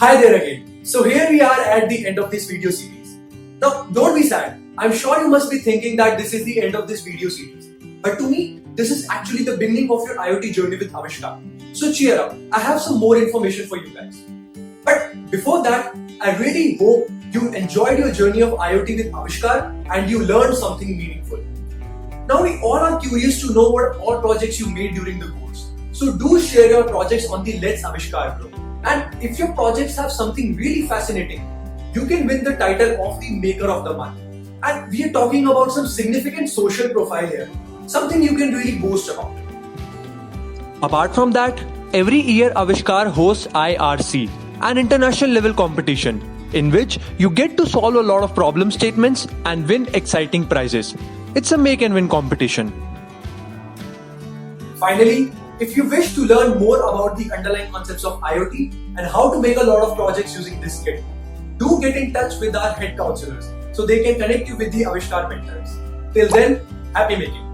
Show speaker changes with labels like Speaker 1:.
Speaker 1: Hi there again. So here we are at the end of this video series. Now don't be sad. I'm sure you must be thinking that this is the end of this video series. But to me, this is actually the beginning of your IoT journey with Avishkaar. So cheer up. I have some more information for you guys. But before that, I really hope you enjoyed your journey of IoT with Avishkaar and you learned something meaningful. Now we all are curious to know what all projects you made during the course. So do share your projects on the Let's Avishkaar group. And if your projects have something really fascinating, you can win the title of the Maker of the Month. And we are talking about some significant social profile here, something you can really boast about.
Speaker 2: Apart from that, every year Avishkaar hosts IRC, an international level competition, in which you get to solve a lot of problem statements and win exciting prizes. It's a make and win competition.
Speaker 1: Finally, if you wish to learn more about the underlying concepts of IoT and how to make a lot of projects using this kit, do get in touch with our head counselors so they can connect you with the Avishkaar mentors. Till then, happy making!